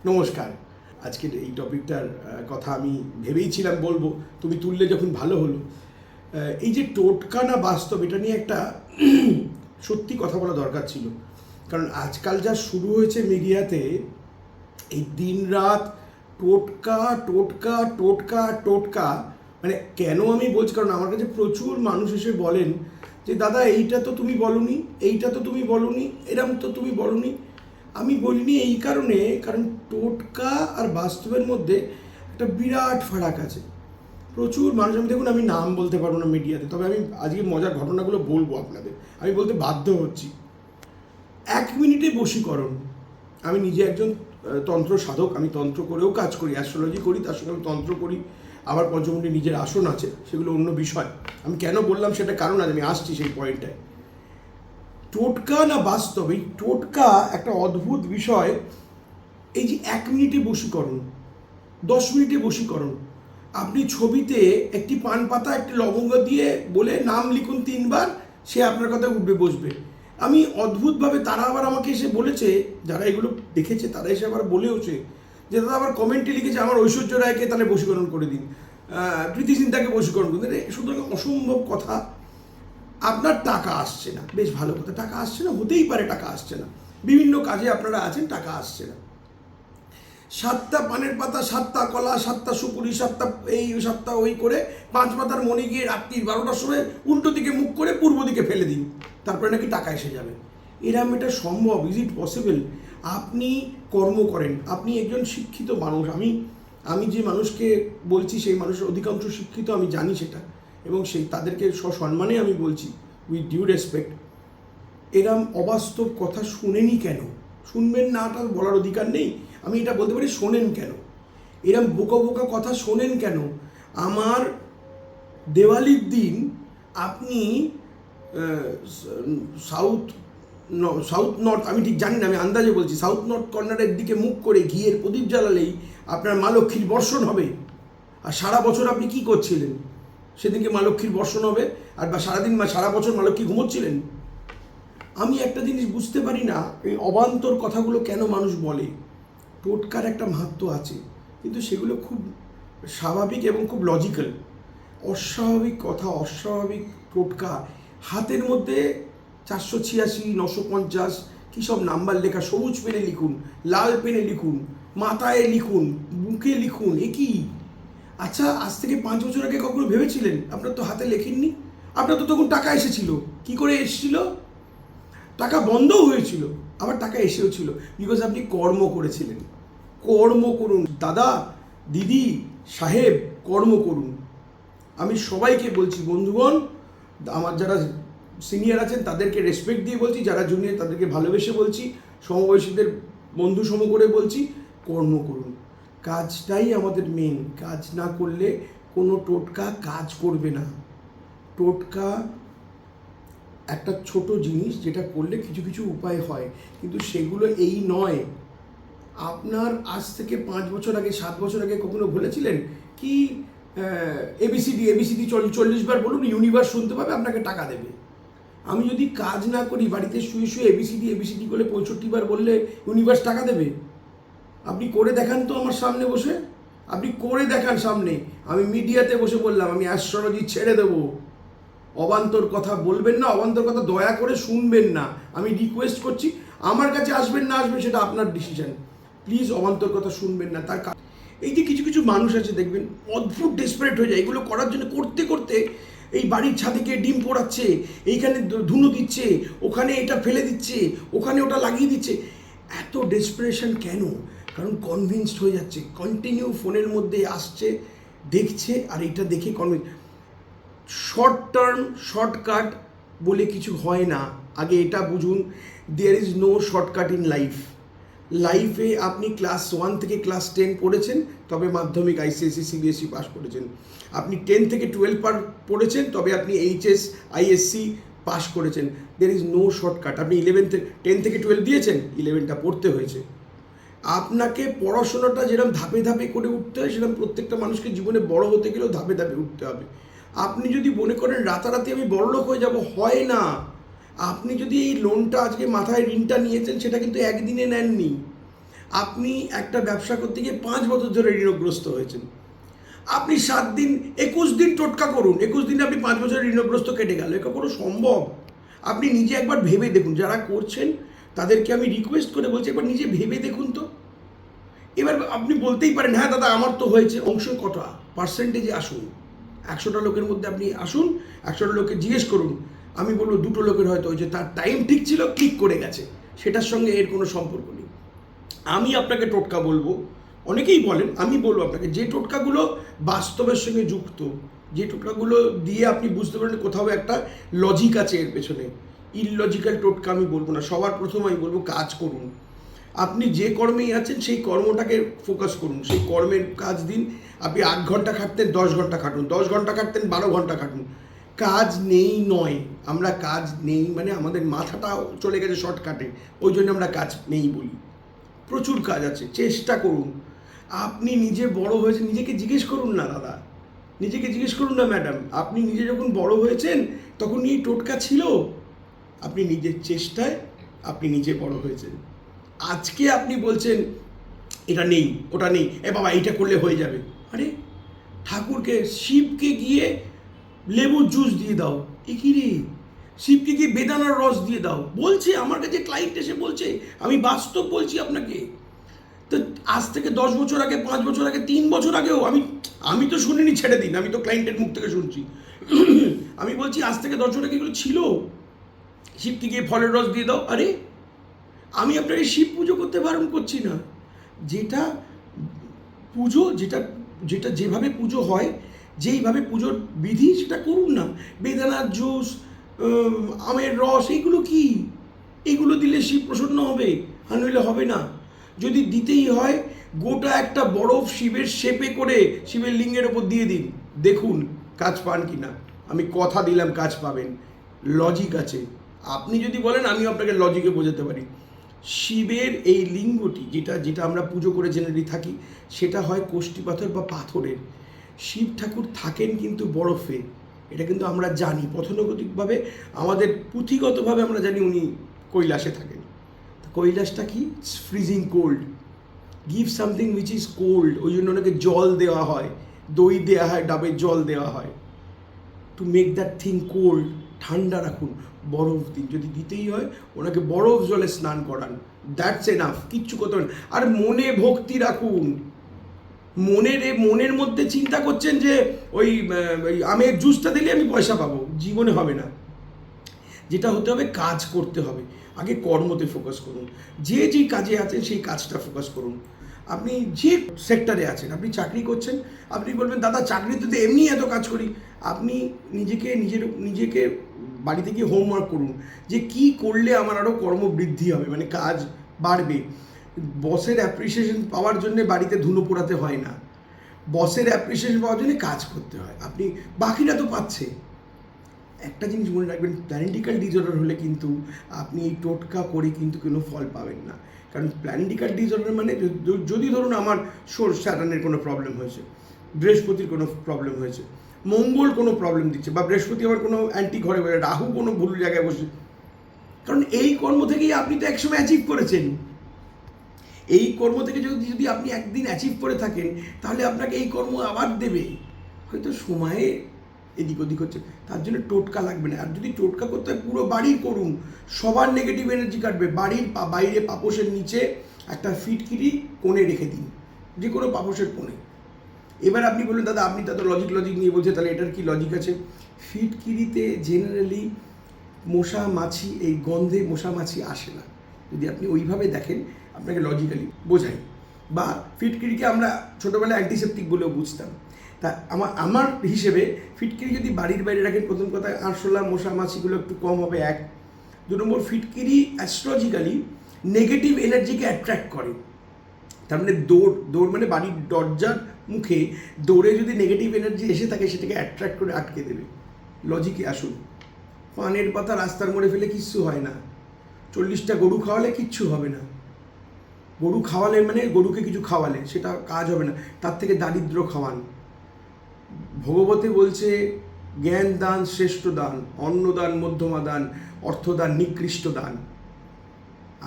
নমস্কার। আজকের এই টপিকটার কথা আমি ভেবেইছিলাম বলবো, তুমি তুললে যখন ভালো হলো। এই যে টোটকা না বাস্তব, এটা নিয়ে একটা সত্যি কথা বলা দরকার ছিল। কারণ আজকাল যা শুরু হয়েছে মিডিয়াতে, এই দিনরাত টোটকা টোটকা টোটকা টোটকা, মানে কেন আমি বলছি, কারণ আমার কাছে প্রচুর মানুষ এসে বলেন যে দাদা এইটা তো তুমি বলনি, এইটা তো তুমি বলনি, এরম তো তুমি বলনি। আমি বলিনি এই কারণে, কারণ টোটকা আর বাস্তবের মধ্যে একটা বিরাট ফারাক আছে। প্রচুর মানুষ, আমি দেখুন আমি নাম বলতে পারবো না মিডিয়াতে, তবে আমি আজকে মজার ঘটনাগুলো বলবো আপনাদের, আমি বলতে বাধ্য হচ্ছি। 1 মিনিটে বশীকরণ। আমি নিজে একজন তন্ত্র সাধক, আমি তন্ত্র করেও কাজ করি, অ্যাস্ট্রোলজি করি, তার সঙ্গে আমি তন্ত্র করি। আবার পঞ্চমুণ্ডী নিজের আসন আছে, সেগুলো অন্য বিষয়। আমি কেন বললাম সেটা কারণ আছে, আমি আসছি সেই পয়েন্টটায়। টোটকা না বাস্তব, এই টোটকা একটা অদ্ভুত বিষয়। এই যে 1 মিনিটে বশীকরণ, 10 মিনিটে বশীকরণ। আপনি ছবিতে একটি পান পাতা, একটি লবঙ্গ দিয়ে বলে নাম লিখুন 3বার, সে আপনার কথা উঠবে বসবে। আমি অদ্ভুতভাবে, তারা আবার আমাকে এসে বলেছে, যারা এগুলো দেখেছে তারা এসে আবার বলেওছে যে দাদা আবার কমেন্টে লিখেছে আমার ঐশ্বর্য রায়কে তাহলে বশীকরণ করে দিন, প্রীতি জিন্তাকে বশীকরণ করে দিন। সুতরাং অসম্ভব কথা। আপনার টাকা আসছে না, বেশ ভালো কথা, টাকা আসছে না, হতেই পারে টাকা আসছে না, বিভিন্ন কাজে আপনারা আছেন, টাকা আসছে না। 7টা পানের পাতা, 7টা কলা, 7টা সুপুরি, 7টা এই 7টা ওই করে 5 পাতার মনে গিয়ে রাত্রি 12টার সময় উল্টো দিকে মুখ করে পূর্ব দিকে ফেলে দিন, তারপরে নাকি টাকা এসে যাবে। এরম এটা সম্ভব? Is it possible? আপনি কর্ম করেন, আপনি একজন শিক্ষিত মানুষ। আমি যে মানুষকে বলছি সেই মানুষের অধিকাংশ শিক্ষিত, আমি জানি সেটা, এবং সেই তাদেরকে সসম্মানে আমি বলছি, উইথ ডিউ রেসপেক্ট। এরম অবাস্তব কথা শুনেনি কেন? শুনবেন না, এটা বলার অধিকার নেই, আমি এটা বলতে পারি শোনেন কেন? এরম বোকা বোকা কথা শোনেন কেন? আমার দেওয়ালির দিন আপনি সাউথ সাউথ নর্থ, আমি ঠিক জানি না, আমি আন্দাজে বলছি, সাউথ নর্থ কর্নারের দিকে মুখ করে ঘিয়ের প্রদীপ জ্বালালেই আপনার মা লক্ষ্মীর বর্ষণ হবে। আর সারা বছর আপনি কি করছিলেন? সেদিনকে মা লক্ষ্মীর বর্ষণ হবে, আর বা সারাদিন সারা বছর মা লক্ষ্মী ঘুমোচ্ছিলেন। আমি একটা জিনিস বুঝতে পারি না, এই অবান্তর কথাগুলো কেন মানুষ বলে। টোটকার একটা মাহাত্ম্য আছে, কিন্তু সেগুলো খুব স্বাভাবিক এবং খুব লজিক্যাল। অস্বাভাবিক কথা, অস্বাভাবিক টোটকা, হাতের মধ্যে 486, 950 কী সব নাম্বার লেখা, সবুজ পেনে লিখুন, লাল পেনে লিখুন, মাথায় লিখুন, বুকে লিখুন, এ কি? আচ্ছা, আজ থেকে 5 বছর আগে কখনো ভেবেছিলেন? আপনার তো হাতে লেখেননি, আপনার তো তখন টাকা এসেছিল। কি করে এসেছিল? টাকা বন্ধও হয়েছিল, আবার টাকা এসেও ছিল, বিকজ আপনি কর্ম করেছিলেন। কর্ম করুন দাদা, দিদি, সাহেব, কর্ম করুন। আমি সবাইকে বলছি, বন্ধুগণ, আমার যারা সিনিয়র আছেন তাদেরকে রেসপেক্ট দিয়ে বলছি, যারা জুনিয়র তাদেরকে ভালোবেসে বলছি, সমবয়সীদের বন্ধু সম করে বলছি, কর্ম করুন। কাজটাই আমাদের মেন, কাজ না করলে কোনো টোটকা কাজ করবে না। টোটকা একটা ছোট জিনিস, যেটা করলে কিছু কিছু উপায় হয়, কিন্তু সেগুলো এই নয়। আপনার আজ থেকে 5 বছর আগে, 7 বছর আগে কখনো বলেছিলেন কি এবিসিডি এবিসিডি 40বার বলুন, ইউনিভার্স শুনতে পাবে, আপনাকে টাকা দেবে? আমি যদি কাজ না করি, বাড়িতে শুয়ে শুয়ে এবিসিডি এবিসিডি করে 65বার বললে ইউনিভার্স টাকা দেবে? আপনি করে দেখান তো আমার সামনে বসে, আপনি করে দেখান সামনে। আমি মিডিয়াতে বসে বললাম আমি অ্যাস্ট্রোলজি ছেড়ে দেবো। অবান্তর কথা বলবেন না, অবান্তর কথা দয়া করে শুনবেন না, আমি রিকোয়েস্ট করছি। আমার কাছে আসবেন না আসবেন সেটা আপনার ডিসিশন, প্লিজ অবান্তর কথা শুনবেন না। তার এই যে কিছু কিছু মানুষ আছে দেখবেন, অদ্ভুত ডেসপারেট হয়ে যায় এগুলো করার জন্য, করতে করতে এই বাড়ির ছাদেকে ডিম পোড়াচ্ছে, এইখানে ধুনো দিচ্ছে, ওখানে এটা ফেলে দিচ্ছে, ওখানে ওটা লাগিয়ে দিচ্ছে। এত ডেসপারেশন কেন? কারণ কনভিন্সড হয়ে যাচ্ছে, কন্টিনিউ ফোনের মধ্যে আসছে, দেখছে, আর এটা দেখে কনভিন্স। শর্ট টার্ম শর্টকাট বলে কিছু হয় না। আগে এটা বুঝুন, there is no shortcut in life. লাইফে আপনি ক্লাস 1 থেকে ক্লাস 10 পড়েছেন, তবে মাধ্যমিক আইসিএসসি সিবিএসসি পাস করেছেন। আপনি 10 থেকে 12 পড়েছেন, তবে আপনি এইচএস আইএসসি পাস করেছেন। There is no shortcut. আপনি 10 থেকে 12 দিয়েছেন, 11টা পড়তে হয়েছে। আপনাকে পড়াশোনাটা যেরকম ধাপে ধাপে করে উঠতে হয়, সেরকম প্রত্যেকটা মানুষকে জীবনে বড় হতে গেলেও ধাপে ধাপে উঠতে হবে। আপনি যদি মনে করেন রাতারাতি আমি বড়লোক হয়ে যাব, হয় না। আপনি যদি এই লোনটা আজকে মাথায় ঋণটা নিয়েছেন, সেটা কিন্তু একদিনে নেননি। আপনি একটা ব্যবসা করতে গিয়ে 5 বছর ধরে ঋণগ্রস্ত হয়েছেন। আপনি 7 দিন 21 দিন টোটকা করুন, 21 দিনে আপনি 5 বছরের ঋণগ্রস্ত কেটে গেল। এটা কোনো সম্ভব? আপনি নিজে একবার ভেবে দেখুন। যারা করছেন তাদেরকে আমি রিকোয়েস্ট করে বলছি, একবার নিজে ভেবে দেখুন তো। এবার আপনি বলতেই পারেন, হ্যাঁ দাদা আমার তো হয়েছে। অংশ কটা পার্সেন্টেজে আসুন। 100টা লোকের মধ্যে আপনি আসুন, 100টা লোককে জিজ্ঞেস করুন। আমি বলবো 2টো লোকের হয়তো ওই যে তার টাইম ঠিক ছিল, ক্লিক করে গেছে, সেটার সঙ্গে এর কোনো সম্পর্ক নেই। আমি আপনাকে টোটকা বলবো, অনেকেই বলেন, আমি বলবো আপনাকে যে টোটকাগুলো বাস্তবের সঙ্গে যুক্ত, যে টোটকাগুলো দিয়ে আপনি বুঝতে পারেন কোথাও একটা লজিক আছে এর পেছনে। ইললজিক্যাল টোটকা আমি বলবো না। সবার প্রথম আমি বলবো কাজ করুন। আপনি যে কর্মেই আছেন সেই কর্মটাকে ফোকাস করুন, সেই কর্মের কাজ দিন। আপনি 8 ঘন্টা খাটতেন 10 ঘন্টা খাটুন, 10 ঘন্টা খাটতেন 12 ঘন্টা খাটুন। কাজ নেই নয়, আমরা কাজ নেই মানে আমাদের মাথাটাও চলে গেছে শর্টকাটে, ওই জন্য আমরা কাজ নেই বলি। প্রচুর কাজ আছে, চেষ্টা করুন। আপনি নিজে বড় হয়েছেন, নিজেকে জিজ্ঞেস করুন না দাদা, নিজেকে জিজ্ঞেস করুন না ম্যাডাম, আপনি নিজে যখন বড় হয়েছেন তখন এই টোটকা ছিল? আপনি নিজের চেষ্টায় আপনি নিজে বড় হয়েছেন। আজকে আপনি বলছেন এটা নেই ওটা নেই, এ বাবা এইটা করলে হয়ে যাবে। আরে ঠাকুরকে, শিবকে গিয়ে লেবুর জুস দিয়ে দাও, এ কি রে? শিবকে গিয়ে বেদানার রস দিয়ে দাও, বলছে আমার কাছে ক্লায়েন্ট এসে বলছে, আমি বাস্তব বলছি আপনাকে। তো আজ থেকে 10 বছর আগে, 5 বছর আগে, 3 বছর আগেও আমি তো শুনিনি, ছেড়ে দিন, আমি তো ক্লায়েন্টের মুখ থেকে শুনছি। আমি বলছি আজ থেকে 10 বছর আগে এগুলো ছিল। শিবকে গিয়ে ফলের রস দিয়ে দাও। আরে আমি আপনাকে শিব পুজো করতে বারণ করছি না। যেটা পুজো, যেটা যেটা যেভাবে পুজো হয়, যেইভাবে পুজোর বিধি, সেটা করুন না। বেদানার জুস, আমের রস, এগুলো কি? এগুলো দিলে শিব প্রসন্ন হবে, আর নইলে হবে না। যদি দিতেই হয় গোটা একটা বরফ শিবের শেপে করে শিবের লিঙ্গের ওপর দিয়ে দিন, দেখুন কাজ পান কি না। আমি কথা দিলাম কাজ পাবেন। লজিক আছে। আপনি যদি বলেন আমি আপনাকে লজিকে বোঝাতে পারি। শিবের এই লিঙ্গটি, যেটা যেটা আমরা পুজো করে জেনারেলি থাকি, সেটা হয় কোষ্ঠী পাথর বা পাথরের। শিব ঠাকুর থাকেন কিন্তু বরফে, এটা কিন্তু আমরা জানি পথনগতিকভাবে, আমাদের পুঁথিগতভাবে আমরা জানি উনি কৈলাসে থাকেন। কৈলাসটা কি? Freezing cold. Give something which is cold. ওই জন্য ওনাকে জল দেওয়া হয়, দই দেওয়া হয়, ডাবের জল দেওয়া হয়, to make that thing cold. ঠান্ডা রাখুন, বরফ দিন, যদি দিতেই হয় ওনাকে বরফ জলে স্নান করান, দ্যাটস এনাফ। কিচ্ছু করতে হবে না। আর মনে ভক্তি রাখুন। মনের মধ্যে চিন্তা করছেন যে ওই আমের জুসটা দিলে আমি পয়সা পাবো, জীবনে হবে না। যেটা হতে হবে, কাজ করতে হবে। আগে কর্মতে ফোকাস করুন। যে যে কাজে আছেন সেই কাজটা ফোকাস করুন। আপনি যে সেক্টরে আছেন, আপনি চাকরি করছেন, আপনি বলবেন দাদা চাকরিতে তো এমনি এত কাজ করি। আপনি নিজেকে বাড়িতে গিয়ে হোমওয়ার্ক করুন যে কি করলে আমার আরও কর্মবৃদ্ধি হবে, মানে কাজ বাড়বে। বসের অ্যাপ্রিসিয়েশন পাওয়ার জন্য বাড়িতে ধুনো পোড়াতে হয় না, বসের অ্যাপ্রিসিয়েশন পাওয়ার জন্য কাজ করতে হয়। আপনি বাকিরা তো পাচ্ছে। একটা জিনিস মনে রাখবেন, প্ল্যানেটিক্যাল ডিসঅর্ডার হলে কিন্তু আপনি এই টোটকা করে কিন্তু কোনো ফল পাবেন না। কারণ প্ল্যানেটিক্যাল ডিসঅর্ডার মানে, যদি ধরুন আমার স্যাটার্নের কোনো প্রবলেম হয়েছে, বৃহস্পতির কোনো প্রবলেম হয়েছে, মঙ্গল কোনো প্রবলেম দিচ্ছে, বা বৃহস্পতি আমার কোনো অ্যান্টি ঘরে বসে, রাহু কোনো ভুল জায়গায় বসে, কারণ এই কর্ম থেকেই আপনি তো একসময় অ্যাচিভ করেছেন। এই কর্ম থেকে যদি আপনি একদিন অ্যাচিভ করে থাকেন, তাহলে আপনাকে এই কর্ম আবার দেবে। হয়তো সময়ে এদিক ওদিক হচ্ছে, তার জন্য টোটকা লাগবে না। আর যদি টোটকা করতে হয় পুরো বাড়ির করুন, সবার নেগেটিভ এনার্জি কাটবে। বাড়ির বাইরে পাপোশের নিচে একটা ফিটকিরি কোণে রেখে দিন, যে কোনো পাপোশের কোণে। এবার আপনি বলুন দাদা আপনি তো লজিক নিয়ে বলছেন, তাহলে এটার কি লজিক আছে? ফিটকিরিতে জেনারেলি মশা মাছি, এই গন্ধে মশা মাছি আসে না। যদি আপনি ওইভাবে দেখেন, আপনাকে লজিক্যালি বোঝাই। বা ফিটকিরিকে আমরা ছোটোবেলায় অ্যান্টিসেপটিক বলেও বুঝতাম। তা আমার হিসেবে ফিটকিরি যদি বাড়ির বাইরে রাখেন, প্রথম কথা আরশোলা মশা মাছিগুলো একটু কম হবে, 1। 2 নম্বর, ফিটকিরি অ্যাস্ট্রোলজিক্যালি নেগেটিভ এনার্জিকে অ্যাট্রাক্ট করে। তার মানে দৌড় মানে বাড়ির দরজার মুখে দৌড়ে যদি নেগেটিভ এনার্জি এসে থাকে, সেটাকে অ্যাট্রাক্ট করে আটকে দেবে। লজিকে আসুন। পানের পাতা রাস্তার মোড়ে ফেলে কিচ্ছু হয় না, 40টা গরু খাওয়ালে কিচ্ছু হবে না। গরু খাওয়ালে মানে গরুকে কিছু খাওয়ালে সেটা কাজ হবে না, তার থেকে দারিদ্র খাওয়ান। ভগবতে বলছে জ্ঞান দান শ্রেষ্ঠ দান, অন্নদান মধ্যমা দান, অর্থদান নিকৃষ্ট দান।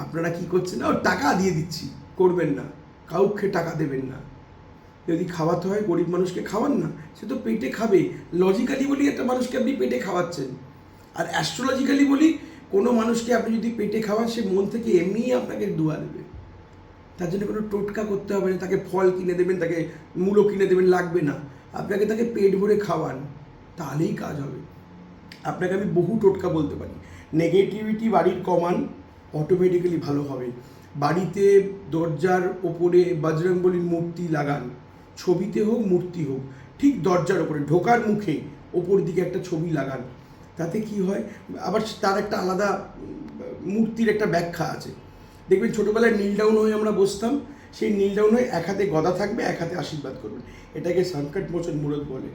আপনারা কি করছেন? টাকা দিয়ে দিচ্ছি, করবেন না, কাউকে টাকা দেবেন না। যদি খাওয়াতে হয় গরিব মানুষকে খাওয়ান না, সে তো পেটে খাবে। লজিক্যালি বলি একটা মানুষকে আপনি পেটে খাওয়াচ্ছেন, আর অ্যাস্ট্রোলজিক্যালি বলি কোনো মানুষকে আপনি যদি পেটে খাওয়ান সে মন থেকে এমনিই আপনাকে দোয়া দেবে। তার জন্য কোনো টোটকা করতে হবে না, তাকে ফল কিনে দেবেন, তাকে মূলো কিনে দেবেন, লাগবে না। আপনাকে তাকে পেট ভরে খাওয়ান, তাহলেই কাজ হবে। আপনাকে আমি বহু টোটকা বলতে পারি। নেগেটিভিটি বাড়ির কমান, অটোমেটিক্যালি ভালো হবে। বাড়িতে দরজার ওপরে বজরংবলীর মূর্তি লাগান, ছবিতে হোক মূর্তি হোক, ঠিক দরজার ওপরে ঢোকার মুখে ওপর দিকে একটা ছবি লাগান। তাতে কি হয়, আবার তার একটা আলাদা মূর্তির একটা ব্যাখ্যা আছে। দেখবেন ছোটোবেলায় নীল ডাউন হয়ে আমরা বসতাম, সেই নীল ডাউন হয়ে এক হাতে গদা থাকবে, এক হাতে আশীর্বাদ করবেন। এটাকে সংকট মোচন মূরত বলে,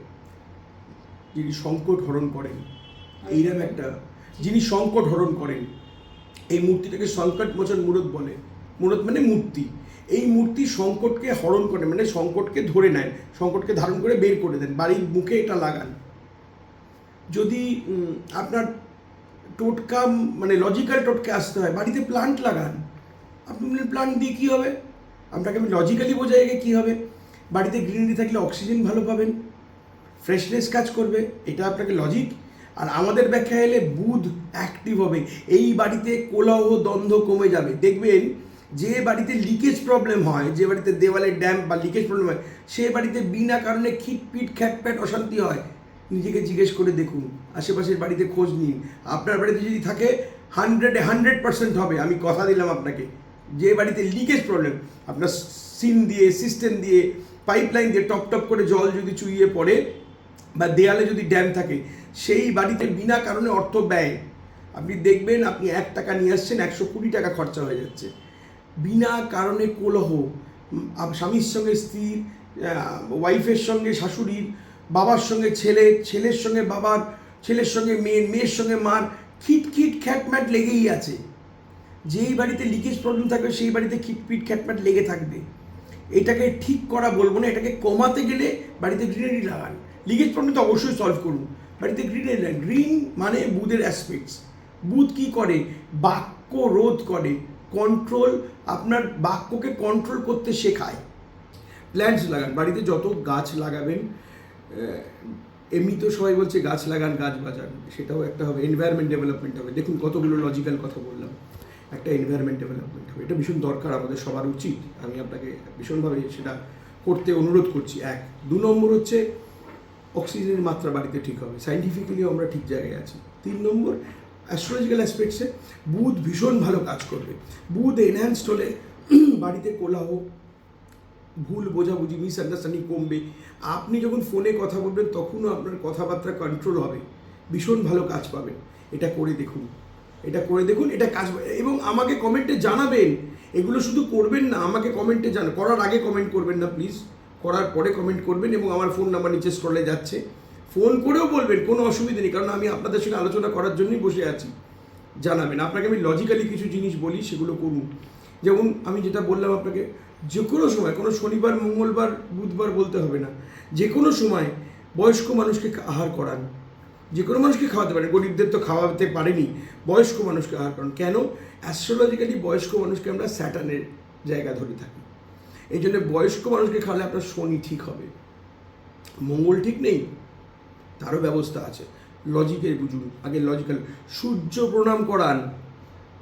যিনি সংকট হরণ করেন। এইরকম একটা যিনি সংকট হরণ করেন, এই মূর্তিটাকে সংকট মোচন মূরত বলে। মূরত মানে মূর্তি। এই মূর্তি সংকটকে হরণ করে, মানে সংকটকে ধরে নেন, সংকটকে ধারণ করে বের করে দেন। বাড়ির মুখে এটা লাগান। যদি আপনার টোটকা মানে লজিক্যাল টোটকা আসতে হয়, বাড়িতে প্লান্ট লাগান। আপনি প্লান্ট দিয়ে কী হবে, আপনাকে আমি লজিক্যালি বোঝাই আগে কী হবে। বাড়িতে গ্রিনারি থাকলে অক্সিজেন ভালো পাবেন, ফ্রেশনেস কাজ করবে, এটা আপনাকে লজিক। আর আমাদের ব্যাখ্যা এলে বুধ অ্যাক্টিভ হবে, এই বাড়িতে কোলাহল দ্বন্দ্ব কমে যাবে। দেখবেন যে বাড়িতে লিকেজ প্রবলেম হয়, যে বাড়িতে দেওয়ালে ড্যাম্প বা লিকেজ প্রবলেম হয়, সে বাড়িতে বিনা কারণে খিটপিট খ্যাটপ্যাট অশান্তি হয়। নিজেকে জিজ্ঞেস করে দেখুন, আশেপাশের বাড়িতে খোঁজ নিন। আপনার বাড়িতে যদি থাকে 100% হবে, আমি কথা দিলাম আপনাকে। যে বাড়িতে লিকেজ প্রবলেম, আপনার সিন দিয়ে, সিস্টেম দিয়ে, পাইপলাইন দিয়ে টপ টপ করে জল যদি চুইয়ে পড়ে, বা দেয়ালে যদি ড্যাম থাকে, সেই বাড়িতে বিনা কারণে অর্থ ব্যয়। আপনি দেখবেন আপনি 1 টাকা নিয়ে আসছেন, 120 টাকা খরচা হয়ে যাচ্ছে। বিনা কারণে কলহ, স্বামীর সঙ্গে স্ত্রীর, ওয়াইফের সঙ্গে শাশুড়ির, বাবার সঙ্গে ছেলের, ছেলের সঙ্গে বাবার, ছেলের সঙ্গে মেয়ের, মেয়ের সঙ্গে মার, খিটখিট খ্যাটম্যাট লেগেই আছে। যেই বাড়িতে লিকেজ প্রবলেম থাকবে সেই বাড়িতে খিটপিট খ্যাটম্যাট লেগে থাকবে। এটাকে ঠিক করা বলবো না, এটাকে কমাতে গেলে বাড়িতে গ্রিনারি লাগান। লিকেজ প্রবলেম তো অবশ্যই সলভ করুন, বাড়িতে গ্রিনারি লাগান। গ্রিন মানে বুধের অ্যাসপেক্টস। বুধ কী করে, বাক্য রোধ করে, কন্ট্রোল, আপনার বাক্যকে কন্ট্রোল করতে শেখায়। প্ল্যান্টস লাগান, বাড়িতে যত গাছ লাগাবেন। এমনি তো সবাই বলছে গাছ লাগান গাছ বাঁচান, সেটাও একটা হবে। এনভায়রনমেন্ট ডেভেলপমেন্ট হবে। দেখুন কতগুলো লজিক্যাল কথা বললাম। একটা এনভায়রনমেন্ট ডেভেলপমেন্ট হবে, এটা ভীষণ দরকার, আমাদের সবার উচিত। আমি আপনাকে ভীষণভাবে সেটা করতে অনুরোধ করছি। 1 2 নম্বর হচ্ছে অক্সিজেনের মাত্রা বাড়িতে ঠিক হবে, সাইন্টিফিক্যালিও আমরা ঠিক জায়গায় আছি। 3 নম্বর অ্যাস্ট্রোলজিক্যাল অ্যাসপেক্টসে বুধ ভীষণ ভালো কাজ করবে। বুধ এনহ্যান্সড হলে বাড়িতে কোলাহল, ভুল বোঝাবুঝি, মিসআন্ডারস্ট্যান্ডিং কমবে। আপনি যখন ফোনে কথা বলবেন তখনও আপনার কথাবার্তা কন্ট্রোল হবে, ভীষণ ভালো কাজ পাবেন। এটা করে দেখুন, এটা করে দেখুন, এটা কাজ। এবং আমাকে কমেন্টে জানাবেন। এগুলো শুধু করবেন না, আমাকে কমেন্টে জানান। করার আগে কমেন্ট করবেন না প্লিজ, করার পরে কমেন্ট করবেন। এবং আমার ফোন নাম্বার নিচে স্ক্রলে যাচ্ছে, ফোন করেও বলবেন, কোনো অসুবিধা নেই, কারণ আমি আপনাদের সঙ্গে আলোচনা করার জন্যই বসে আছি। জানাবেন। আপনাকে আমি লজিক্যালি কিছু জিনিস বলি, সেগুলো করুন। যেমন আমি যেটা বললাম আপনাকে, যে কোনো সময়, কোনো শনিবার, মঙ্গলবার, বুধবার বলতে হবে না, যে কোনো সময় বয়স্ক মানুষকে আহার করান। যে কোনো মানুষকে খাওয়াতে পারেন, গরিবদের তো খাওয়াতে পারেনি, বয়স্ক মানুষকে আহার করান। কেন? অ্যাস্ট্রোলজিক্যালি বয়স্ক মানুষকে আমরা স্যাটার্নের জায়গা ধরে থাকি। এই জন্য বয়স্ক মানুষকে খাওয়ালে আপনার শনি ঠিক হবে। মঙ্গল ঠিক নেই, তারও ব্যবস্থা আছে। লজিকে বুঝুন, আগে লজিক্যাল। সূর্য প্রণাম করান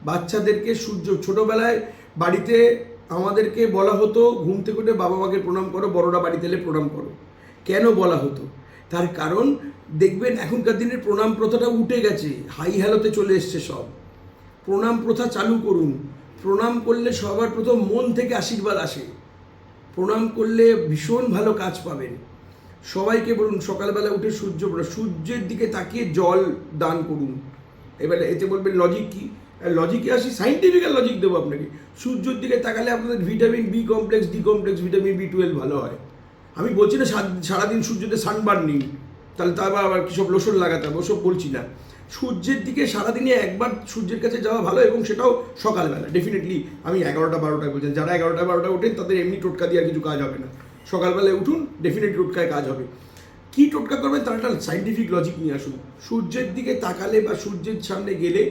বাচ্চাদেরকে। সূর্য, ছোটোবেলায় বাড়িতে আমাদেরকে বলা হতো ঘুম থেকে উঠে বাবা মাকে প্রণাম করো, বড়রা বাড়িতে এলে প্রণাম করো। কেন বলা হতো? তার কারণ দেখবেন এখনকার দিনের প্রণাম প্রথাটা উঠে গেছে, হাই হ্যালোতে চলে এসছে সব। প্রণাম প্রথা চালু করুন। প্রণাম করলে সবার প্রথম মন থেকে আশীর্বাদ আসে। প্রণাম করলে ভীষণ ভালো কাজ পাবেন। সবাইকে বলুন সকালবেলা উঠে সূর্যের দিকে তাকিয়ে জল দান করুন। এবারে এতে বলবেন লজিক কী? লজিকে আসি, সাইন্টিফিক্যাল লজিক দেবো আপনাকে। সূর্যের দিকে তাকালে আপনাদের vitamin B complex, D complex, vitamin B12 ভালো হয়। আমি বলছি না সারাদিন সূর্যতে সানবার্ন নিন, তাহলে তারপর আবার কী সব লোশন লাগাতে হবে, ওসব বলছি না। সূর্যের দিকে সারাদিনে একবার সূর্যের কাছে যাওয়া ভালো, এবং সেটাও সকালবেলা। ডেফিনেটলি আমি 11টা 12টায় বলছেন, যারা 11টা 12টায় ওঠেন তাদের এমনি টোটকা দিয়ে আর কিছু কাজ হবে না। সকালবেলায় উঠুন, ডেফিনেট টোটকায় কাজ হবে। কী টোটকা করবেন তার একটা সাইন্টিফিক লজিক নিয়ে আসুন। সূর্যের দিকে তাকালে বা সূর্যের সামনে গেলে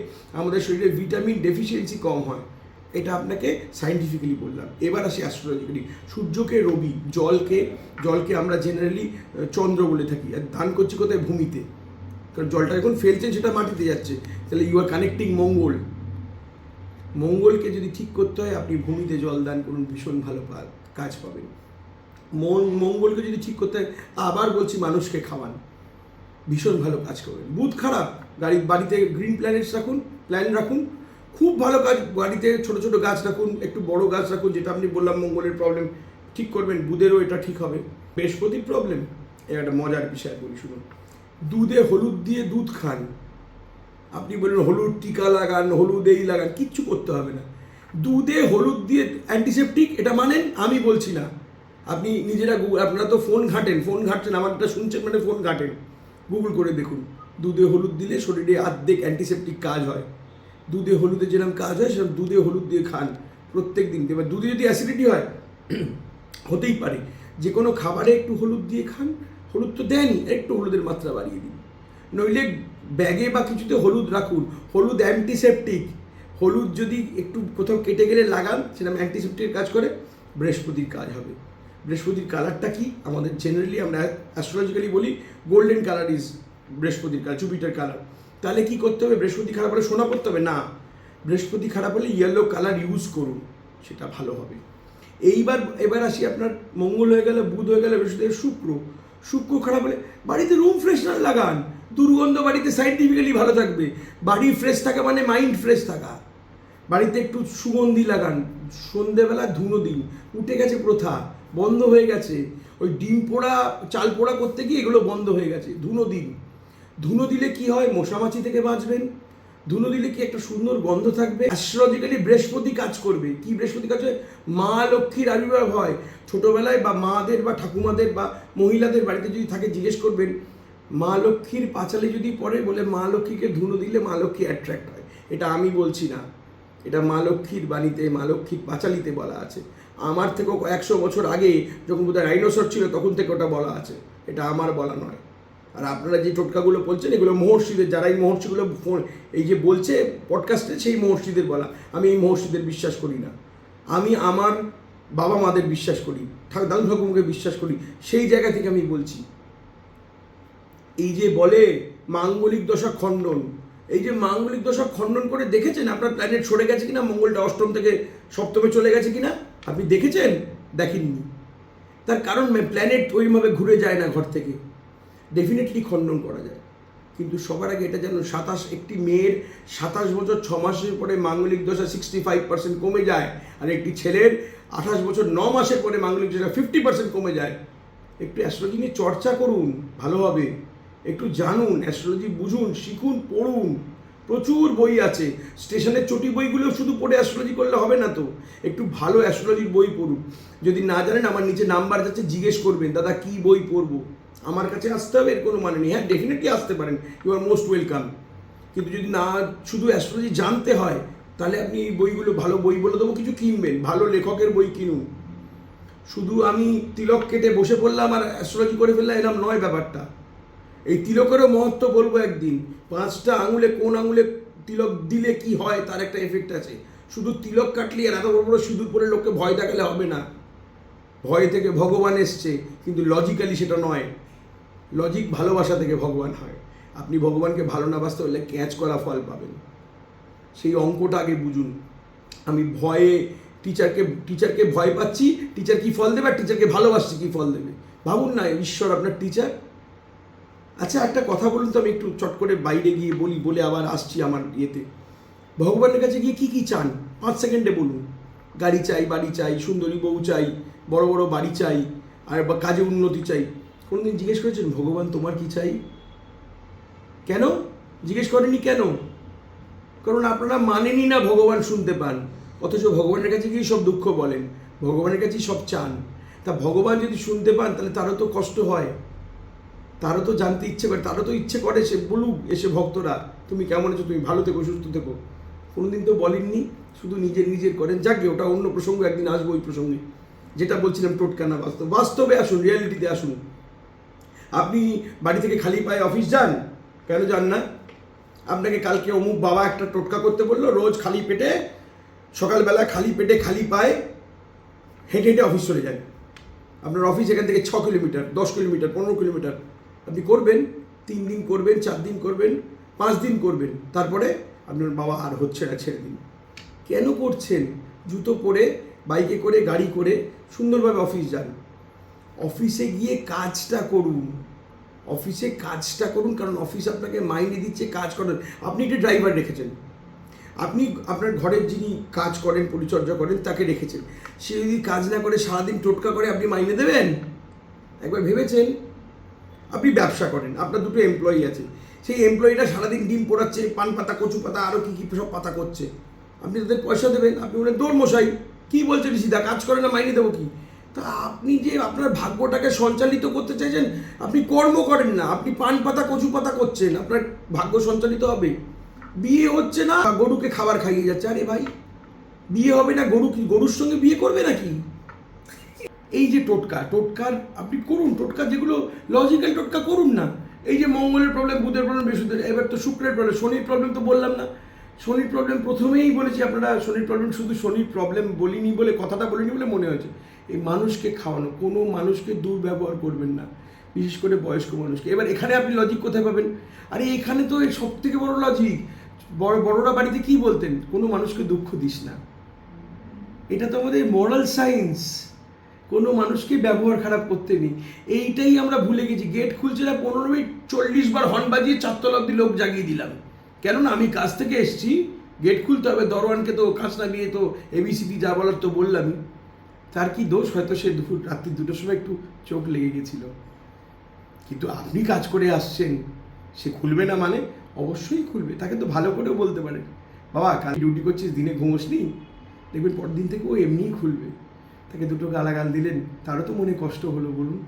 আমাদের শরীরে ভিটামিন ডেফিসিয়েন্সি কম হয়। এটা আপনাকে সায়েন্টিফিক্যালি বললাম। এবার আসি অ্যাস্ট্রোলজিক্যালি। সূর্যকে রবি, জলকে আমরা জেনারেলি চন্দ্র বলে থাকি, আর দান করছি কোথায়? ভূমিতে। কারণ জলটা যখন ফেলছেন সেটা মাটিতে যাচ্ছে, তাহলে ইউ আর কানেক্টিং মঙ্গলকে যদি ঠিক করতে হয় আপনি ভূমিতে জল দান করুন, ভীষণ ভালো কাজ পাবেন। মঙ্গলকে যদি ঠিক করতে হয়, আবার বলছি, মানুষকে খাওয়ান, ভীষণ ভালো কাজ করবেন। বুধ খারাপ, বাড়িতে গ্রিন প্ল্যান রাখুন, খুব ভালো কাজ। বাড়িতে ছোট ছোট গাছ রাখুন, একটু বড় গাছ রাখুন, যেটা আপনি বললাম মঙ্গলের প্রবলেম ঠিক করবেন, বুধেরও এটা ঠিক হবে। বৃহস্পতির প্রবলেম, একটা মজার বিষয় বলি শুনুন। দুধে হলুদ দিয়ে দুধ খান। আপনি বললেন হলুদ টিকা লাগান, হলুদ এই লাগান, কিচ্ছু করতে হবে না। দুধে হলুদ দিয়ে অ্যান্টিসেপটিক, এটা মানেন? আমি বলছি না, আপনি নিজেরা আপনারা তো ফোন ঘাঁটছেন, আমারটা শুনছেন মানে ফোন ঘাঁটেন, গুগল করে দেখুন। দুধে হলুদ দিলে শরীরে অর্ধেক অ্যান্টিসেপটিক কাজ হয়। দুধে হলুদে যেরকম কাজ হয় সেরকম দুধে হলুদ দিয়ে খান প্রত্যেক দিন। এবার দুধে যদি অ্যাসিডিটি হয়, হতেই পারে, যে কোনো খাবারে একটু হলুদ দিয়ে খান। হলুদ তো দেনই, একটু হলুদের মাত্রা বাড়িয়ে দিন। নইলে ব্যাগে বা কিছুতে হলুদ রাখুন। হলুদ অ্যান্টিসেপটিক। হলুদ যদি একটু কোথাও কেটে গেলে লাগান, সেরকম অ্যান্টিসেপটিকের কাজ করে। বৃহস্পতির কাজ হবে। বৃহস্পতির কালারটা কি? আমাদের জেনারেলি আমরা অ্যাস্ট্রোলজিক্যালি বলি গোল্ডেন কালার ইজ বৃহস্পতির কালার, জুপিটার কালার। তাহলে কি করতে হবে? বৃহস্পতি খারাপ হলে সোনা পড়তে হবে না, বৃহস্পতি খারাপ হলে ইয়েলো কালার ইউজ করুন, সেটা ভালো হবে। এবার আসি, আপনার মঙ্গল হয়ে গেল, বুধ হয়ে গেল, বৃহস্পতি, শুক্র খারাপ হলে বাড়িতে রুম ফ্রেশনার লাগান। দুর্গন্ধ বাড়িতে সাইন্টিফিক্যালি ভালো থাকবে। বাড়ি ফ্রেশ থাকা মানে মাইন্ড ফ্রেশ থাকা। বাড়িতে একটু সুগন্ধি লাগান। সন্ধেবেলা ধুনো দিন, উঠে গেছে প্রথা, বন্ধ হয়ে গেছে। ওই ডিম পোড়া, চাল পোড়া করতে গিয়ে এগুলো বন্ধ হয়ে গেছে। ধুনো দিন। ধুনো দিলে কি হয়? মশামাছি থেকে বাঁচবেন। ধুনো দিলে কি একটা সুন্দর গন্ধ থাকবে। অ্যাস্ট্রোলজিক্যালি বৃহস্পতি কাজ করবে কি? বৃহস্পতি কাজ হয় মা লক্ষ্মীর আবির্ভাব হয় ছোটবেলায়, বা মাদের বা ঠাকুমাদের বা মহিলাদের বাড়িতে যদি থাকে জিজ্ঞেস করবেন, মা লক্ষ্মীর পাঁচালি যদি পড়ে, বলে মা লক্ষ্মীকে ধুনো দিলে মা লক্ষ্মী অ্যাট্রাক্ট হয়। এটা আমি বলছি না, এটা মা লক্ষ্মীর বাণীতে, মা লক্ষ্মীর পাঁচালিতে বলা আছে। আমার থেকেও 100 বছর আগে, যখন বোধহয় ডাইনোসর ছিল, তখন থেকে ওটা বলা আছে। এটা আমার বলা নয়। আর আপনারা যে টোটকাগুলো বলছেন, এগুলো মহর্ষিদের, যারা এই মহর্ষিগুলো এই যে বলছে পডকাস্টে, সেই মহর্ষিদের বলা। আমি এই মহর্ষিদের বিশ্বাস করি না। আমি আমার বাবা মাদের বিশ্বাস করি, দাদু ঠাকুরকে বিশ্বাস করি। সেই জায়গা থেকে আমি বলছি। এই যে বলে মাঙ্গলিক দশা খণ্ডন, এই যে মাঙ্গলিক দশা খণ্ডন করে দেখেছেন আপনার প্ল্যানেট সরে গেছে কিনা? মঙ্গলটা অষ্টম থেকে সপ্তমে চলে গেছে কিনা আপনি দেখেছেন? দেখেননি। তার কারণ প্ল্যানেট ওইভাবে ঘুরে যায় না ঘর থেকে। ডেফিনেটলি খণ্ডন করা যায়, কিন্তু সবার আগে এটা জানো, একটি মেয়ের 27 বছর 6 মাসের পরে মাঙ্গলিক দশা 65% কমে যায়, আর একটি ছেলের 28 বছর 9 মাসের পরে মাঙ্গলিক দশা 50% কমে যায়। একটু অ্যাস্ট্রোলজি নিয়ে চর্চা করুন ভালোভাবে, একটু জানুন, অ্যাস্ট্রোলজি বুঝুন, শিখুন, পড়ুন। প্রচুর বই আছে। স্টেশনের চটি বইগুলো শুধু পড়ে অ্যাস্ট্রোলজি করলে হবে না তো, একটু ভালো অ্যাস্ট্রোলজির বই পড়ুন। যদি না জানেন, আমার নিচে নাম্বার যাচ্ছে, জিজ্ঞেস করবেন, দাদা কি বই পড়বো। আমার কাছে আসতে হবে এর কোনো মানে নেই। হ্যাঁ, ডেফিনেটলি আসতে পারেন, ইউ আর মোস্ট ওয়েলকাম। কিন্তু যদি না শুধু অ্যাস্ট্রোলজি জানতে হয়, তাহলে আপনি বইগুলো, ভালো বই বলে দেবো কিছু, কিনবেন, ভালো লেখকের বই কিনুন। শুধু আমি তিলক কেটে বসে পড়লাম আর অ্যাস্ট্রোলজি করে ফেললাম, এরকম নয় ব্যাপারটা। এই তিলকেরও মহত্ব বলবো একদিন। 5টা আঙুলে কোন আঙুলে তিলক দিলে কি হয় তার একটা এফেক্ট আছে। শুধু তিলক কাটলি আর এত বড় বড় সিঁদুর পরে লোককে ভয় দেখালে হবে না। ভয় থেকে ভগবান এসছে, কিন্তু লজিক্যালি সেটা নয়। লজিক ভালোবাসা থেকে ভগবান হয়। আপনি ভগবানকে ভালো না বাসতে হলে ক্যাচ করা ফল পাবেন। সেই অঙ্কটা আগে বুঝুন। আমি ভয়ে টিচারকে ভয় পাচ্ছি, টিচার কি ফল দেবে, আর টিচারকে ভালোবাসছি কি ফল দেবে। ভাবুন না, ঈশ্বর আপনার টিচার। আচ্ছা, একটা কথা বলুন তো, আমি একটু চট করে বাইরে গিয়ে বলে আবার আসছি আমার ইয়েতে। ভগবানের কাছে গিয়ে কি চান 5 সেকেন্ডে বলুন। গাড়ি চাই, বাড়ি চাই, সুন্দরী বউ চাই, বড় বড় বাড়ি চাই, আর বা কাজে উন্নতি চাই। কোনোদিন জিজ্ঞেস করেছেন ভগবান তোমার কি চাই? কেন জিজ্ঞেস করেনি? কেন? কারণ আপনারা মানেনই না ভগবান শুনতে পান, অথচ ভগবানের কাছে গিয়ে সব দুঃখ বলেন, ভগবানের কাছেই সব চান। তা ভগবান যদি শুনতে পান, তাহলে তারও তো কষ্ট হয়, তারও তো জানতে ইচ্ছে করে, তারও তো ইচ্ছে করে সে বলুক এসে, ভক্তরা তুমি কেমন আছো, তুমি ভালো থেকো, সুস্থ থেকো। কোনোদিন তো বলেননি, শুধু নিজের করেন। যাকে ওটা অন্য প্রসঙ্গ, একদিন আসবো ওই প্রসঙ্গে। যেটা বলছিলাম টোটকা না বাস্তবে আসুন, রিয়ালিটিতে আসুন। আপনি বাড়ি থেকে খালি পায়ে অফিস যান, কেন যান না? আপনাকে কালকে অমুক বাবা একটা টোটকা করতে বললো, রোজ খালি পেটে সকালবেলা খালি পেটে খালি পায়ে হেঁটে হেঁটে অফিস চলে যান। আপনার অফিস এখান থেকে 6 কিলোমিটার, 10 কিলোমিটার, 15 কিলোমিটার। আপনি করবেন, 3 দিন করবেন, 4 দিন করবেন, 5 দিন করবেন, তারপরে আপনার বাবা আর হচ্ছে না, ছেড়ে দিন। কেন করছেন? জুতো পরে, বাইকে করে, গাড়ি করে সুন্দরভাবে অফিস যান। অফিসে গিয়ে কাজটা করুন, অফিসে কাজটা করুন, কারণ অফিস আপনাকে মাইনে দিচ্ছে, কাজ করেন। আপনি একটা ড্রাইভার রেখেছেন, আপনি আপনার ঘরের যিনি কাজ করেন, পরিচর্যা করেন, তাকে রেখেছেন। সে যদি কাজ না করে সারাদিন টোটকা করে, আপনি মাইনে দেবেন? একবার ভেবেছেন? আপনি ব্যবসা করেন, আপনার দুটো এমপ্লয়ি আছে, সেই এমপ্লয়িটা সারাদিন ডিম পোড়াচ্ছে, পান পাতা, কচু পাতা, আরও কী কী সব পাতা করছে, আপনি তাদের পয়সা দেবেন? আপনি বলেন দৌড় মশাই, কী বলছেন সিধা, কাজ করে না, মাইনে দেবো কি? তা আপনি যে আপনার ভাগ্যটাকে সঞ্চালিত করতে চাইছেন, আপনি কর্ম করেন না, আপনি পান পাতা, কচু পাতা করছেন, আপনার ভাগ্য সঞ্চালিত হবে? বিয়ে হচ্ছে না, গরুকে খাবার খাইয়ে যাচ্ছে। আরে ভাই, বিয়ে হবে না, গরু কি গরুর সঙ্গে বিয়ে করবে নাকি? এই যে টোটকার আপনি করুন, টোটকা যেগুলো লজিক্যাল টোটকা করুন না। এই যে মঙ্গলের প্রবলেম, বুধের প্রবলেম, বৃহস্পতির, এবার তো শুক্রের প্রবলেম, শনির প্রবলেম তো বললাম না। শনির প্রবলেম প্রথমেই বলেছি, আপনারা শনির প্রবলেম, শুধু শনির প্রবলেম বলিনি বলে, কথাটা বলিনি বলে মনে হয়েছে। এই মানুষকে খাওয়ানো, কোনো মানুষকে দুর্ব্যবহার করবেন না, বিশেষ করে বয়স্ক মানুষকে। এবার এখানে আপনি লজিক কোথায় পাবেন? আরে এখানে তো এর সব থেকে বড় লজিক, বড়রা বাড়িতে কি বলতেন? কোনো মানুষকে দুঃখ দিস না। এটা তো আমাদের মোরাল সায়েন্স। কোনো মানুষকে ব্যবহার খারাপ করতে নেই, এইটাই আমরা ভুলে গেছি। গেট খুলছে না, 15 মিনিট 40 বার হর্ন বাজিয়ে 4 তলা অব্দি লোক জাগিয়ে দিলাম। কেননা আমি কাজ থেকে এসছি, গেট খুলতে হবে, দরওয়ানকে তো কাজ না নিয়ে তো এবিসিডি যা বলার তো বললামই। তার কি দোষ? হয়তো সে রাত্রি 2টোর সময় একটু চোখ লেগে গেছিল। কিন্তু আপনি কাজ করে আসছেন, সে খুলবে না মানে? অবশ্যই খুলবে। তাকে তো ভালো করেও বলতে পারেন, বাবা কাল ডিউটি করছিস, দিনে ঘুমোসনি, দেখবেন পরের দিন থেকে ও এমনিই খুলবে। তাকে দুটো গালাগাল দিলেন, তারও তো মনে কষ্ট হলো, বলুন।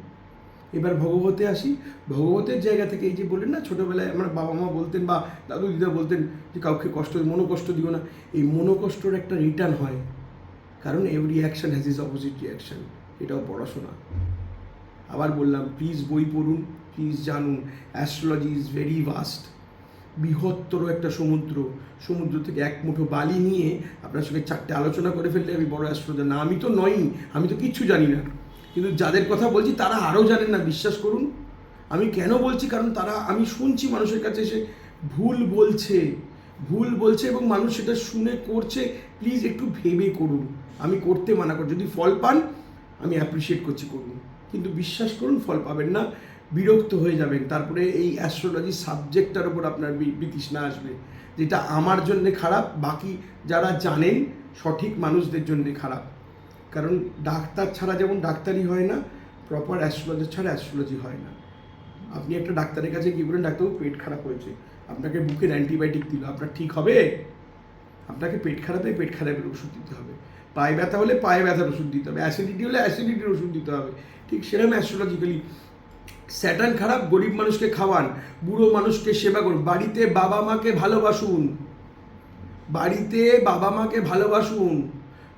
এবার ভগবতে আসি। ভগবতের জায়গা থেকে এই যে বললেন না, ছোটোবেলায় আমার বাবা মা বলতেন বা দাদু দিদা বলতেন যে কাউকে মনোকষ্ট দিও না। এই মনোকষ্টর একটা রিটার্ন হয়, কারণ every action has is opposite reaction. এটাও পড়াশোনা। আবার বললাম, প্লিজ বই পড়ুন, প্লিজ জানুন। অ্যাস্ট্রোলজি ইজ ভেরি ভাস্ট, বৃহত্তর একটা সমুদ্র থেকে এক মুঠো বালি নিয়ে আপনার সঙ্গে 4টে আলোচনা করে ফেললে আমি বড় অ্যাস্ট্রোলজার না। আমি তো নই, আমি তো কিচ্ছু জানি না। কিন্তু যাদের কথা বলছি তারা আরও জানেন না, বিশ্বাস করুন। আমি কেন বলছি? কারণ আমি শুনছি মানুষের কাছে এসে ভুল বলছে এবং মানুষ সেটা শুনে করছে। প্লিজ একটু ভেবে করুন। আমি করতে মানা করি, যদি ফল পান আমি অ্যাপ্রিসিয়েট করছি, করুন। কিন্তু বিশ্বাস করুন, ফল পাবেন না, বিরক্ত হয়ে যাবেন। তারপরে এই অ্যাস্ট্রোলজি সাবজেক্টটার উপর আপনার বিতৃষ্ণা আসবে, যেটা আমার জন্যে খারাপ, বাকি যারা জানেন সঠিক মানুষদের জন্যে খারাপ। কারণ ডাক্তার ছাড়া যেমন ডাক্তারি হয় না, প্রপার অ্যাস্ট্রোলজার ছাড়া অ্যাস্ট্রোলজি হয় না। আপনি একটা ডাক্তারের কাছে গিয়ে বলেন, ডাক্তারবাবু পেট খারাপ হয়েছে, আপনাকে বুকের অ্যান্টিবায়োটিক দিল, আপনার ঠিক হবে? আপনাকে পেট খারাপের ওষুধ দিতে হবে, পায়ে ব্যথা হলে পায়ে ব্যথার ওষুধ দিতে হবে, অ্যাসিডিটি হলে অ্যাসিডিটির ওষুধ দিতে হবে। ঠিক সেরকম অ্যাস্ট্রোলজিক্যালি স্যাটার্ন খারাপ, গরিব মানুষকে খাওয়ান, বুড়ো মানুষকে সেবা করুন, বাড়িতে বাবা মাকে ভালোবাসুন।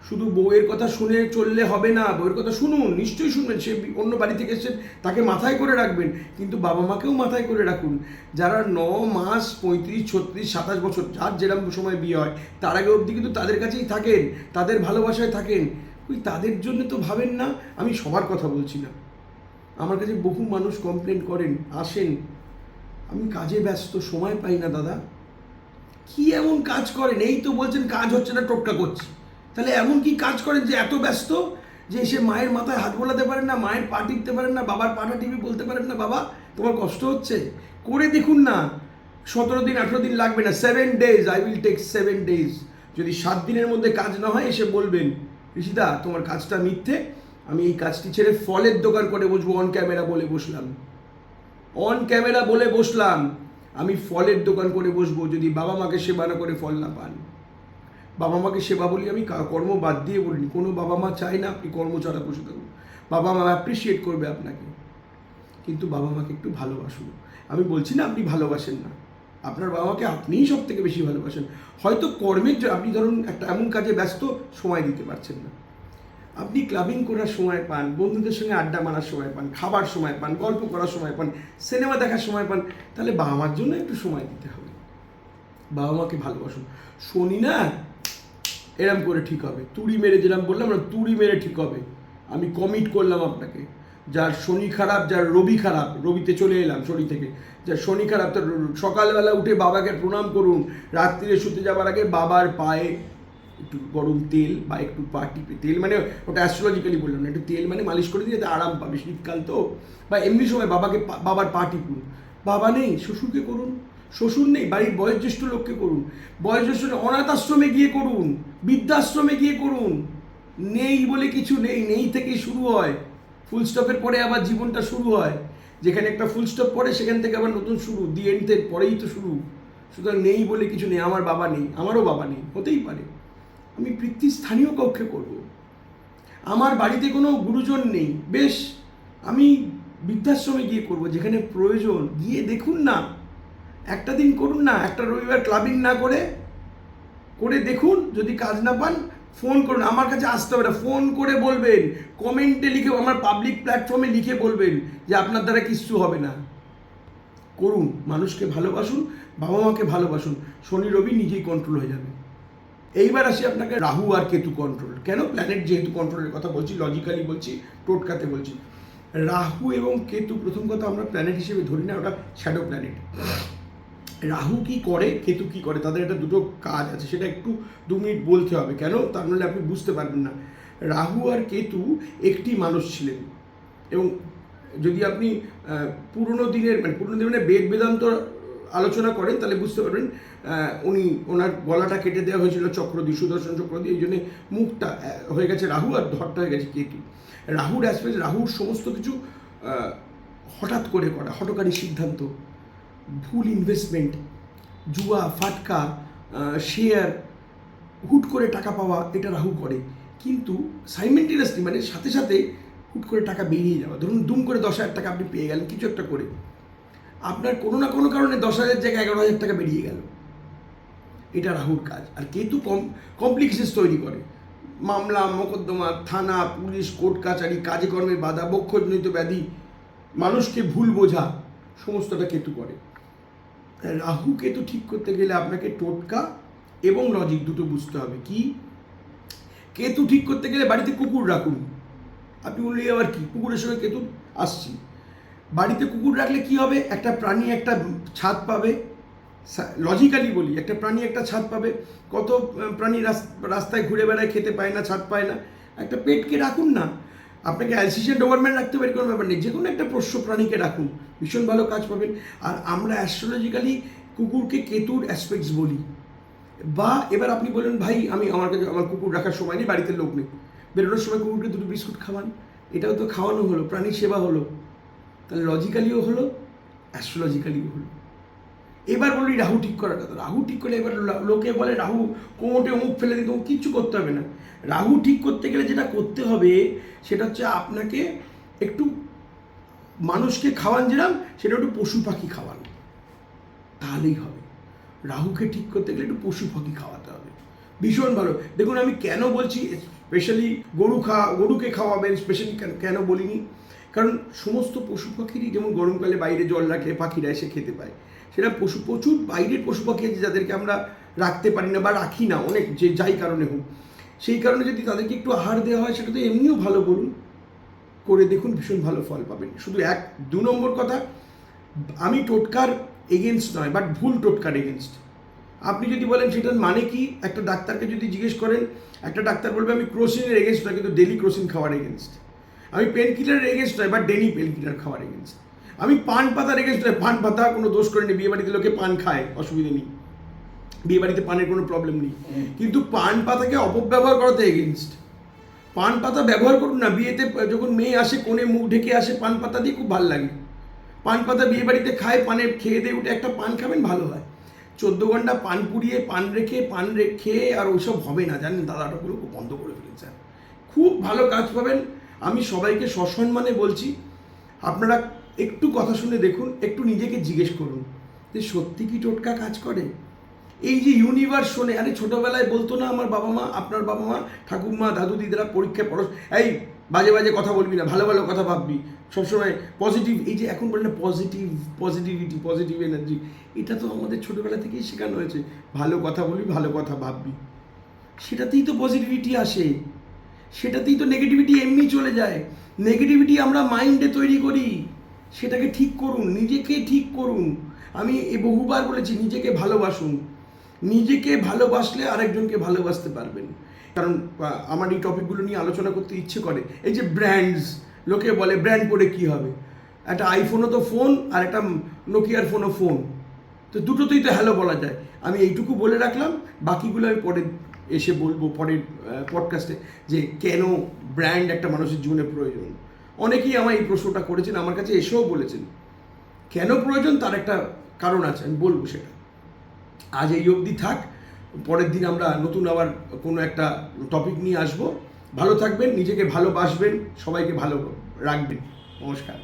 শুধু বউয়ের কথা শুনে চললে হবে না, বউয়ের কথা শুনুন, নিশ্চয়ই শুনবেন। সে অন্য বাড়ি থেকে এসেছেন, তাকে মাথায় করে রাখবেন, কিন্তু বাবা মাকেও মাথায় করে রাখুন। যারা 9 মাস 35, 36, 27 বছর, যার যেরকম সময় বিয়ে হয়, তার আগে অবধি কিন্তু তাদের কাছেই থাকেন, তাদের ভালোবাসায় থাকেন। তাদের জন্য তো ভাবেন না। আমি সবার কথা বলছি না, আমার কাছে বহু মানুষ কমপ্লেন করেন, আসেন, আমি কাজে ব্যস্ত, সময় পাই না দাদা। কি এমন কাজ করেন? এই তো বলছেন কাজ হচ্ছে না, টোটকা করছি। তাহলে এমন কি কাজ করেন যে এত ব্যস্ত যে সে মায়ের মাথায় হাত বোলাতে পারেন না, মায়ের পা টিপতে পারেন না, বাবার পাটা টিপে বলতে পারেন না, বাবা তোমার কষ্ট হচ্ছে? করে দেখুন না, 17 দিন 18 দিন লাগবে না, 7 days, I will take 7 days। যদি 7 দিনের মধ্যে কাজ না হয়, এসে বলবেন ঋষিদা তোমার কাজটা মিথ্যে, আমি এই কাজটি ছেড়ে ফলের দোকান করে বসবো। অন ক্যামেরা বলে বসলাম, আমি ফলের দোকান করে বসবো, যদি বাবা মাকে সেবা না করে ফল না পান। বাবা মাকে সেবা বলি, আমি কর্ম বাদ দিয়ে বলিনি। কোনো বাবা মা চায় না আপনি কর্ম ছাড়া বসে থাকুন, বাবা মা অ্যাপ্রিসিয়েট করবে আপনাকে, কিন্তু বাবা মাকে একটু ভালোবাসুন। আমি বলছি না আপনি ভালোবাসেন না, আপনার বাবা মাকে আপনিই সব থেকে বেশি ভালোবাসেন। হয়তো কর্মের আপনি ধরুন একটা এমন কাজে ব্যস্ত, সময় দিতে পারছেন না, আপনি ক্লাবিং করার সময় পান, বন্ধুদের সঙ্গে আড্ডা মারার সময় পান, খাবার সময় পান, গল্প করার সময় পান, সিনেমা দেখার সময় পান, তাহলে বাবা মার জন্য একটু সময় দিতে হবে। বাবা মাকে ভালোবাসুন। শনি না এরম করে ঠিক হবে, তুড়ি মেরে, যেরকম বললাম না, তুড়ি মেরে ঠিক হবে। আমি কমিট করলাম আপনাকে। যার শনি খারাপ, যার রবি খারাপ, রবিতে চলে এলাম শনি থেকে, যার শনি খারাপ, তার সকালবেলা উঠে বাবাকে প্রণাম করুন, রাত্রিরে শুতে যাবার আগে বাবার পায়ে একটু গরম তেল বা একটু পা টিপে, তেল মানে ওটা অ্যাস্ট্রোলজিক্যালি বললাম না, একটু তেল মানে মালিশ করে দিয়ে যাতে আরাম পাবে, শীতকাল তো, বা এমনি সময় বাবাকে বাবার পা টিপুন। বাবা নেই, শ্বশুরকে করুন। শ্বশুর নেই, বাড়ির বয়োজ্যেষ্ঠ লোককে করুন। বয়োজ্যেষ্ঠ অনাথ আশ্রমে গিয়ে করুন, বৃদ্ধাশ্রমে গিয়ে করুন। নেই বলে কিছু নেই, নেই থেকেই শুরু হয়। ফুল স্টপের পরে আবার জীবনটা শুরু হয়। যেখানে একটা ফুল স্টপ পড়ে সেখান থেকে আবার নতুন শুরু, দি এন্ডের পরেই তো শুরু। সুতরাং নেই বলে কিছু নেই। আমার বাবা নেই, আমারও বাবা নেই, হতেই পারে। আমি পিতৃস্থানীয় কক্ষে করব। আমার বাড়িতে কোনো গুরুজন নেই, বেশ, আমি বৃদ্ধাশ্রমে গিয়ে করব যেখানে প্রয়োজন। গিয়ে দেখুন না, একটা দিন করুন না, একটা রবিবার ক্লাবিং না করে করে দেখুন। যদি কাজ না পান ফোন করুন, আমার কাছে আসতে হবে না, ফোন করে বলবেন, কমেন্টে লিখে, আমার পাবলিক প্ল্যাটফর্মে লিখে বলবেন যে আপনার দ্বারা কিচ্ছু হবে না। করুন, মানুষকে ভালোবাসুন, বাবা মাকে ভালোবাসুন, শনি রবি নিজেই কন্ট্রোল হয়ে যাবে। এইবার আসি আপনাকে রাহু আর কেতু কন্ট্রোল। কেন? প্ল্যানেট যেহেতু কন্ট্রোলের কথা বলছি, লজিক্যালি বলছি, টোটকাতে বলছি। রাহু এবং কেতু, প্রথম কথা আমরা প্ল্যানেট হিসেবে ধরি না, ওটা শ্যাডো প্ল্যানেট। রাহু কি করে, কেতু কি করে, তাদের একটা দুটো কাজ আছে, সেটা একটু 2 মিনিট বলতে হবে। কেন? তার নাহলে আপনি বুঝতে পারবেন না। রাহু আর কেতু একটি মানুষ ছিলেন, এবং যদি আপনি পুরনো দিনের মানে বেদ বেদান্ত আলোচনা করেন তাহলে বুঝতে পারবেন। ওনার গলাটা কেটে দেওয়া হয়েছিল চক্র দিয়ে, সুদর্শন চক্র দিয়ে, এই জন্যে মুখটা হয়ে গেছে রাহু আর ধরটা হয়ে গেছে কেতু। রাহুর অ্যাসপেক্ট, রাহুর সমস্ত কিছু হঠাৎ করে করা, হঠকারী সিদ্ধান্ত, ভুল ইনভেস্টমেন্ট, জুয়া, ফাটকা, শেয়ার, হুট করে টাকা পাওয়া, এটা রাহু করে। কিন্তু সাইমেন্টেনিয়াসলি, মানে সাথে সাথে হুট করে টাকা বেরিয়ে যাওয়া। ধরুন দুম করে 10,000 টাকা আপনি পেয়ে গেলেন কিছু একটা করে, আপনার কোনো না কোনো কারণে 10,000 জায়গায় 11,000 টাকা বেরিয়ে গেল, এটা রাহুর কাজ। আর কেতু কমপ্লিকেশনস তৈরি করে, মামলা মোকদ্দমা, থানা, পুলিশ, কোর্ট কাচারি, কাজে কর্মে বাধা, বক্ষজনিত ব্যাধি, মানুষকে ভুল বোঝা, সমস্তটা কেতু করে। রাহু কেতু ঠিক করতে গেলে আপনাকে টোটকা এবং লজিক দুটো বুঝতে হবে। কি? কেতু ঠিক করতে গেলে বাড়িতে কুকুর রাখুন। আপনি বললেন আবার কি, কুকুরের সঙ্গে কেতু আসছি। বাড়িতে কুকুর রাখলে কি হবে? একটা প্রাণী একটা ছাদ পাবে। লজিক্যালি বলি, একটা প্রাণী একটা ছাদ পাবে। কত প্রাণী রাস্তায় ঘুরে বেড়ায়, খেতে পায় না, ছাদ পায় না। একটা পেটকে রাখুন না। আপনাকে অ্যালসেশিয়ান ডোবারম্যান রাখতে পারি, কোনো ব্যাপার নেই, যে কোনো একটা পোষ্য প্রাণীকে রাখুন, ভীষণ ভালো কাজ পাবেন। আর আমরা অ্যাস্ট্রোলজিক্যালি কুকুরকে কেতুর অ্যাসপেক্টস বলি। বা এবার আপনি বলেন ভাই আমার কাছে আমার কুকুর রাখার সময় নেই, বাড়িতে লোক নেই, বেরোনোর সময় কুকুরকে 2 বিস্কুট খাওয়ান, এটাও তো খাওয়ানো হলো, প্রাণী সেবা হলো। তাহলে লজিক্যালিও হলো, অ্যাস্ট্রোলজিক্যালিও হলো। এবার বলি রাহু ঠিক করার কথা। রাহু ঠিক করলে এবার লোকে বলে রাহু কোমোটে মুখ ফেলে দিতে, কিচ্ছু করতে হবে না। রাহু ঠিক করতে গেলে যেটা করতে হবে সেটা হচ্ছে আপনাকে একটু মানুষকে খাওয়ান, যেরকম সেটা একটু পশু পাখি খাওয়ান, তাহলেই হবে। রাহুকে ঠিক করতে গেলে একটু পশু পাখি খাওয়াতে হবে, ভীষণ ভালো। দেখুন আমি কেন বলছি স্পেশালি গরুকে খাওয়াবেন, স্পেশালি কেন বলিনি, কারণ সমস্ত পশু পাখিরই, যেমন গরমকালে বাইরে জল রাখলে পাখিরা এসে খেতে পায়, সেটা প্রচুর বাইরের পশু পাখি আছে যাদেরকে আমরা রাখতে পারি না বা রাখি না, অনেক যে যাই কারণে হোক। সেই কারণে যদি তাদেরকে একটু আহার দেওয়া হয়, সেটা তো এমনিও ভালো। বলুন, করে দেখুন, ভীষণ ভালো ফল পাবেন। শুধু 2 নম্বর কথা, আমি টোটকার এগেনস্ট নয়, বাট ভুল টোটকার এগেনস্ট। আপনি যদি বলেন সেটার মানে কি, একটা ডাক্তারকে যদি জিজ্ঞেস করেন, একটা ডাক্তার বলবে আমি ক্রোসিনের এগেনস্ট নয়, কিন্তু ডেলি ক্রোসিন খাওয়ার এগেনস্ট। আমি পেন কিলারের এগেনস্ট নয়, বাট ডেলি পেন কিলার খাওয়ার এগেনস্ট। আমি পান পাতার এগেনস্ট নয়, পান পাতা কোনো দোষ করেনি, বিয়ে বাড়িতে লোকে পান খায়, অসুবিধা নেই, বিয়ে বাড়িতে পানের কোনো প্রবলেম নেই। কিন্তু পান পাতাকে অপব্যবহার করাতে এগেনস্ট। পান পাতা ব্যবহার করুন না, বিয়েতে যখন মেয়ে আসে কোণে মুখ ঢেকে আসে পান পাতা দিয়ে, খুব ভালো লাগে। পান পাতা বিয়ে বাড়িতে খায়, পানে খেয়ে দিয়ে উঠে একটা পান খাবেন, ভালো হয়। 14 ঘন্টা পান পুড়িয়ে পান খেয়ে আর ওইসব হবে না, জানেন, দাদাটাগুলো খুব বন্ধ করে ফেলেছেন, খুব ভালো কাজ পাবেন। আমি সবাইকে সসম্মানে বলছি, আপনারা একটু কথা শুনে দেখুন, একটু নিজেকে জিজ্ঞেস করুন যে সত্যি কি টোটকা কাজ করে। এই যে ইউনিভার্স শোনে, আরে ছোটোবেলায় বলতো না আমার বাবা মা, আপনার বাবা মা, ঠাকুরমা, দাদু দিদিরা, পরীক্ষায় এই বাজে বাজে কথা বলবি না, ভালো ভালো কথা ভাববি, সবসময় পজিটিভ। এই যে এখন বলেন না পজিটিভিটি, পজিটিভ এনার্জি, এটা তো আমাদের ছোটোবেলা থেকেই শেখানো হয়েছে। ভালো কথা বলবি, ভালো কথা ভাববি। সেটাতেই তো পজিটিভিটি আসে, সেটাতেই তো নেগেটিভিটি এমনি চলে যায়। নেগেটিভিটি আমরা মাইন্ডে তৈরি করি, সেটাকে ঠিক করুন, নিজেকে ঠিক করুন। আমি বহুবার বলেছি, নিজেকে ভালোবাসুন। নিজেকে ভালোবাসলে আরেকজনকে ভালোবাসতে পারবেন। কারণ আমার এই টপিকগুলো নিয়ে আলোচনা করতে ইচ্ছে করে। এই যে ব্র্যান্ডস, লোকে বলে ব্র্যান্ড করে কি হবে, একটা আইফোনও তো ফোন আর একটা নোকিয়ার ফোনও ফোন, তো দুটোতেই তো হ্যালো বলা যায়। আমি এইটুকু বলে রাখলাম, বাকিগুলো আমি পরে এসে বলবো পরের পডকাস্টে যে কেন ব্র্যান্ড একটা মানুষের জীবনে প্রয়োজন। অনেকেই আমার এই প্রশ্নটা করেছেন, আমার কাছে এসেও বলেছেন কেন প্রয়োজন, তার একটা কারণ আছে, আমি বলবো সেটা। আজ এই অবধি থাক, পরের দিন আমরা নতুন আবার কোনো একটা টপিক নিয়ে আসবো। ভালো থাকবেন, নিজেকে ভালোবাসবেন, সবাইকে ভালো রাখবেন। নমস্কার।